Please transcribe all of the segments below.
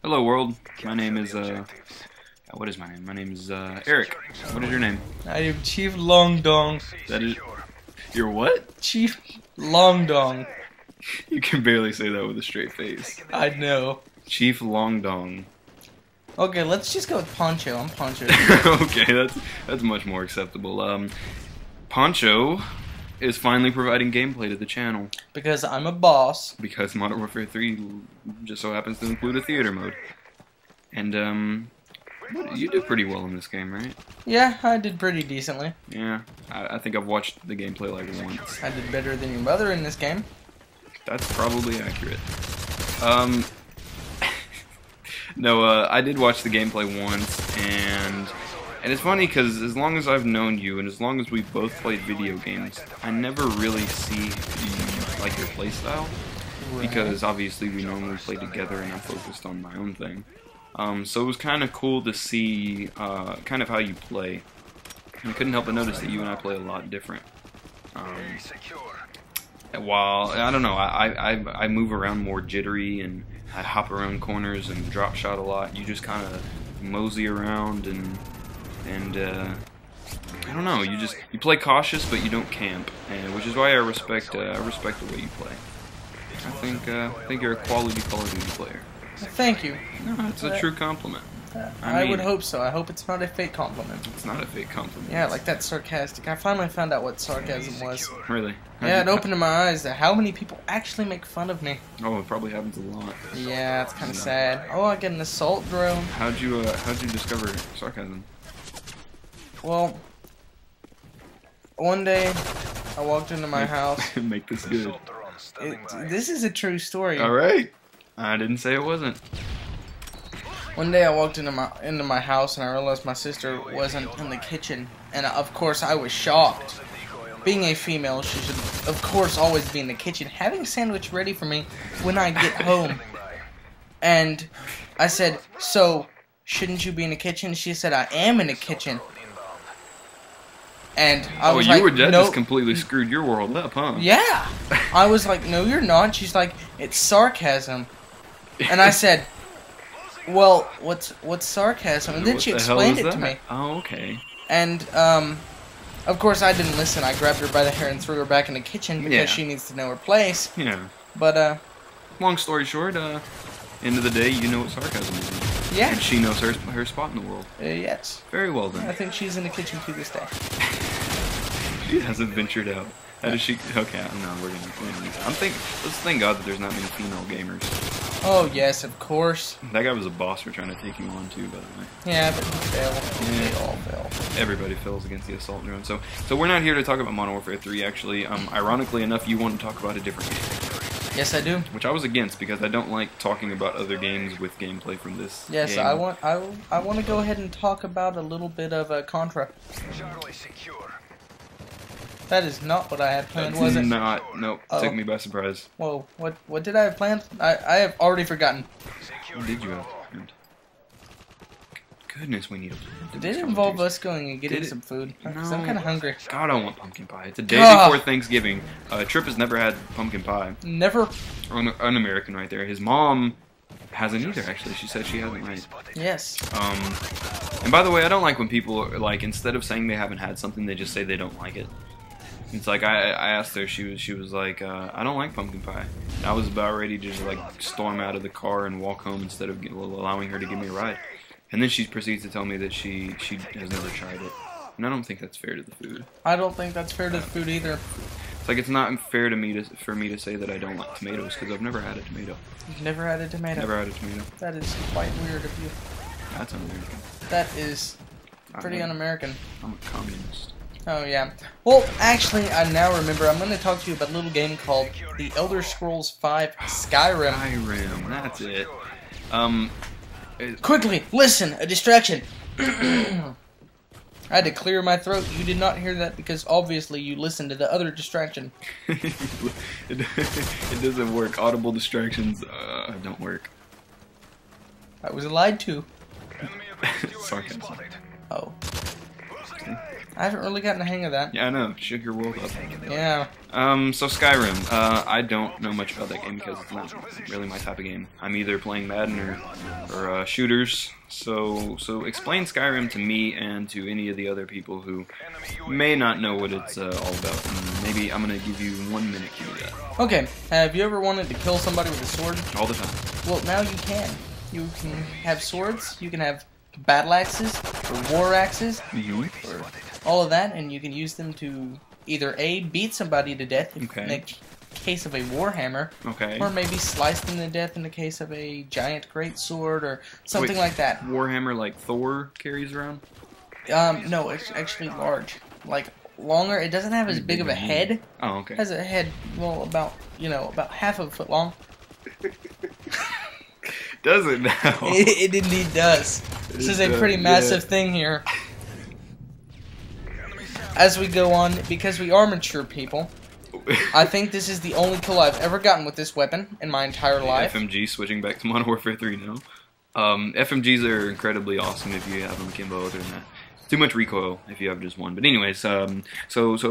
Hello world, my name is, what is my name? My name is, Eric. What is your name? I am Chief Long Dong. That is, you're what? Chief Long Dong. You can barely say that with a straight face. I know. Chief Long Dong. Okay, let's just go with Pancho. I'm Pancho. Okay, that's much more acceptable. Pancho is finally providing gameplay to the channel. Because I'm a boss. Because Modern Warfare 3 just so happens to include a theater mode. And, you do pretty well in this game, right? Yeah, I did pretty decently. Yeah, I think I've watched the gameplay like once. I did better than your mother in this game. That's probably accurate. No, I did watch the gameplay once, and it's funny because as long as I've known you, and as long as we've both played video games, I never really see like your playstyle, because obviously we normally play together, and I'm focused on my own thing. So it was kind of cool to see kind of how you play, and I couldn't help but notice that you and I play a lot different. While I don't know, I move around more jittery, and I hop around corners and drop shot a lot. You just kind of mosey around and I don't know. You play cautious, but you don't camp, and which is why I respect the way you play. I think you're a quality Call of Duty player. Thank you. No, it's a true compliment. I would hope so. I hope it's not a fake compliment. It's not a fake compliment. Yeah, like that sarcastic. I finally found out what sarcasm was. Really? Yeah, it opened my eyes to how many people actually make fun of me. Oh, it probably happens a lot. Yeah, it's kind of sad. Oh, I get an assault drone. How'd you discover sarcasm? Well, one day I walked into my house. Make this good. This is a true story. All right. I didn't say it wasn't. One day I walked into my house and I realized my sister wasn't in the kitchen, and of course I was shocked. Being a female, she should of course always be in the kitchen, having a sandwich ready for me when I get home. And I said, "So, shouldn't you be in the kitchen?" She said, "I am in the kitchen." And I was like, that "No." just completely screwed your world up, huh? Yeah. I was like, "No, you're not." She's like, "It's sarcasm." And I said, "Well, what's sarcasm?" And then she explained it to me. Oh, okay. And of course I didn't listen. I grabbed her by the hair and threw her back in the kitchen because she needs to know her place. Yeah. But long story short, end of the day, you know what sarcasm is. Yeah. And she knows her spot in the world. Yes. Very well then. I think she's in the kitchen to this day. She hasn't ventured out. How does she? Okay, no, we're gonna. Let's thank God that there's not many female gamers. Oh yes, of course. That guy was a boss for trying to take you on too, by the way. Yeah, but he failed. Yeah. They all fail. Everybody fails against the assault drone. So we're not here to talk about Modern Warfare 3. Actually, ironically enough, you want to talk about a different game. Yes, I do. Which I was against because I don't like talking about other games with gameplay from this. Yes, game. I want to go ahead and talk about a little bit of Contra. That is not what I had planned, was it? Not. Nope. Took me by surprise. Whoa, what did I have planned? I have already forgotten. What did you have planned? Goodness, we need a plan. Did it involve us going and getting some food? Because I'm kind of hungry. God, I want pumpkin pie. It's a day before Thanksgiving. Tripp has never had pumpkin pie. Never. Un-American right there. His mom hasn't either, actually. She said she hasn't, right? Yes. And by the way, I don't like when people, like, instead of saying they haven't had something, they just say they don't like it. It's like, I asked her, she was like, I don't like pumpkin pie. And I was about ready to just, like, storm out of the car and walk home instead of allowing her to give me a ride. And then she proceeds to tell me that she has never tried it. And I don't think that's fair to the food. I don't think that's fair to the food either. It's like, it's not fair to me for me to say that I don't like tomatoes, because I've never had a tomato. You've never had a tomato? Never had a tomato. That is quite weird of you. That's un-American. That is pretty un-American. I'm a communist. Oh, yeah. Well, actually, I now remember. I'm going to talk to you about a little game called The Elder Scrolls V Skyrim. Skyrim, that's it. Quickly, listen, a distraction. I had to clear my throat. You did not hear that because obviously you listened to the other distraction. It doesn't work. Audible distractions don't work. I was lied to. Sarcasm. Oh. I haven't really gotten the hang of that. Yeah, I know. Shook your world up. Yeah. So Skyrim. I don't know much about that game because it's not really my type of game. I'm either playing Madden or shooters. So explain Skyrim to me and to any of the other people who may not know what it's all about. And maybe I'm gonna give you 1 minute to do that. Okay. Have you ever wanted to kill somebody with a sword? All the time. Well, now you can. You can have swords. You can have battle axes or war axes. Or all of that, and you can use them to either A, beat somebody to death in the case of a warhammer, or maybe slice them to death in the case of a giant greatsword or something like that. Warhammer like Thor carries around? No, it's actually large. Like, longer. It doesn't have as big of a head. Oh, okay. It has a head, well, about half of a foot long. Does it now? It indeed does. This is a pretty massive thing here. As we go on, because we are mature people, I think this is the only kill I've ever gotten with this weapon in my entire life. FMG, switching back to Modern Warfare 3 now. FMGs are incredibly awesome if you have them akimbo. Other than that, too much recoil if you have just one. But anyways, so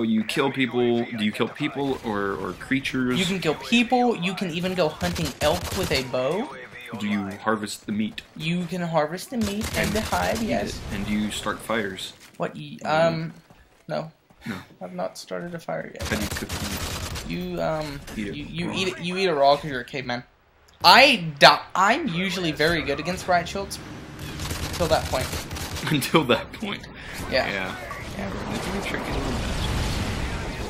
you kill people. Do you kill people or creatures? You can kill people. You can even go hunting elk with a bow. Do you harvest the meat? You can harvest the meat and the hide. Yes. And do you start fires? What? No. No. I've not started a fire yet. How do you cook meat? You eat it. You eat it raw because you're a caveman. I'm usually very good against riot shields until that point. Until that point. Yeah. It's a tricky little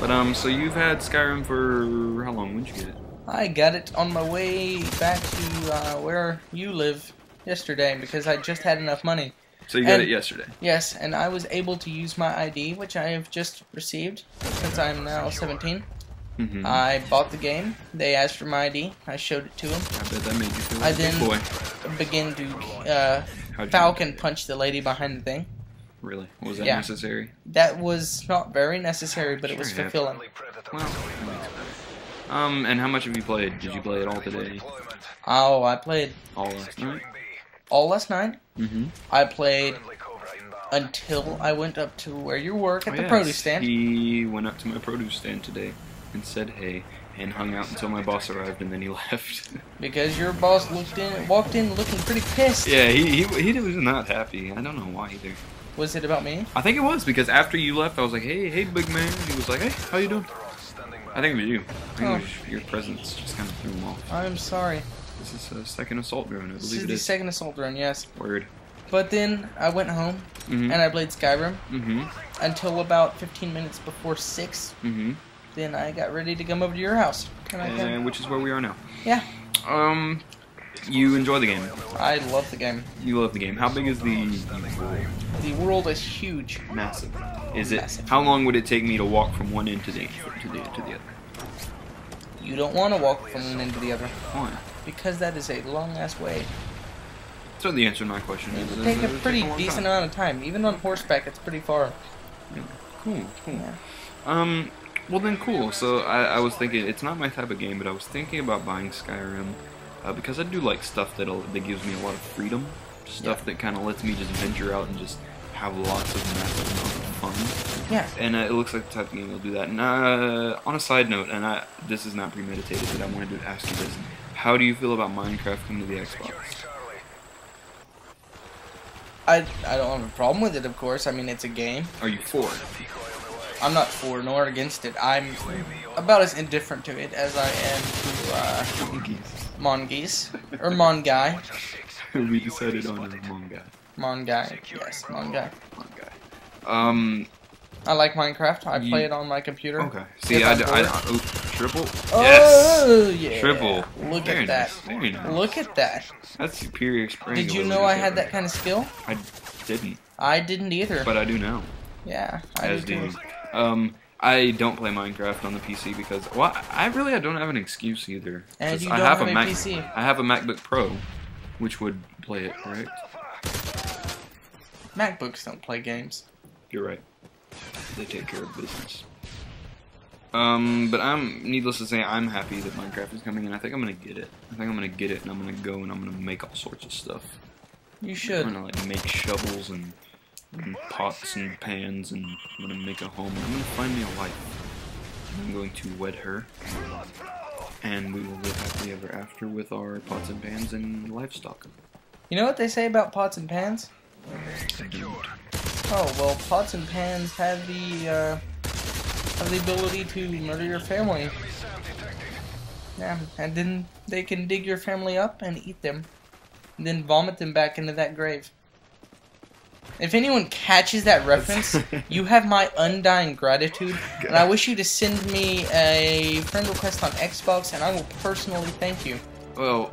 bit. But so you've had Skyrim for how long? When'd you get it? I got it on my way back to where you live yesterday because I just had enough money. So you got it yesterday? Yes, and I was able to use my ID, which I have just received since I'm now 17. I bought the game. They asked for my ID. I showed it to them. I bet that made you feel like a big boy. I then began to falcon punch the lady behind the thing. Really? Was that necessary? That was not very necessary, but it was fulfilling. Well, and how much have you played? Did you play it all today? Oh, I played all last night. All last night? I played until I went up to where you work at the produce stand. He went up to my produce stand today and said hey, and hung out until my boss arrived, and then he left. Because your boss walked in looking pretty pissed. Yeah, he was not happy. I don't know why either. Was it about me? I think it was, because after you left, I was like, hey, big man. He was like, hey, how you doing? I think it was you. I think it was your presence just kind of threw him off. I'm sorry. This is a second assault drone, I believe it is. This is the second assault drone, yes. Word. But then I went home and I played Skyrim until about 15 minutes before 6. Then I got ready to come over to your house. And which is where we are now. Yeah. You enjoy the game? I love the game. You love the game. How big is the world? The world is huge. Massive. Is it? Massive. How long would it take me to walk from one end to the other? You don't want to walk from one end to the other. Why? Because that is a long-ass way. So the answer to my question is... It would take a pretty decent amount of time. Even on horseback, it's pretty far. Yeah. Cool. Yeah. Well then, cool. So I was thinking, it's not my type of game, but I was thinking about buying Skyrim because I do like stuff that gives me a lot of freedom. Stuff that kind of lets me just venture out and just have lots of massive amounts of fun. Yeah. And it looks like the type of game that'll do that. And on a side note, and this is not premeditated, but I wanted to ask you this. How do you feel about Minecraft coming to the Xbox? I don't have a problem with it, of course. I mean, it's a game. Are you for it? I'm not for nor against it. I'm about as indifferent to it as I am to Mongeese. Or Monguy. We decided on Monguy. Monguy, yes, Monguy. I like Minecraft. I play it on my computer. Okay. See, triple? Oh, yes! Yeah. Triple. Look at that. Very nice. Look at that. That's superior spraying. Did you know I had that kind of skill? I didn't. I didn't either. But I do now. Yeah, I do. I don't play Minecraft on the PC because, well, I don't have an excuse either. And you don't have a PC. I have a MacBook Pro, which would play it, correct? MacBooks don't play games. You're right. They take care of business. But needless to say, I'm happy that Minecraft is coming, and I think I'm gonna get it. And I'm gonna go and I'm gonna make all sorts of stuff. You should. I'm gonna like make shovels and and pots and pans, and I'm gonna make a home. I'm gonna find me a wife. I'm going to wed her, and we will live happily ever after with our pots and pans and livestock. You know what they say about pots and pans? Oh, well, pots and pans have the ability to murder your family. Yeah, and then they can dig your family up and eat them, and then vomit them back into that grave. If anyone catches that reference, you have my undying gratitude, and I wish you to send me a friend request on Xbox, and I will personally thank you. Well,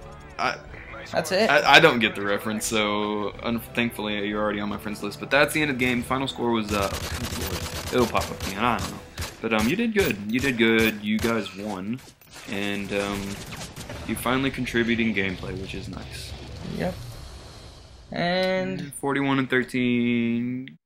That's it. I don't get the reference, so thankfully you're already on my friends list. But that's the end of the game. Final score was it'll pop up again. I don't know. But you did good. You did good. You guys won, and you finally contribute in gameplay, which is nice. Yep. And 41 and 13.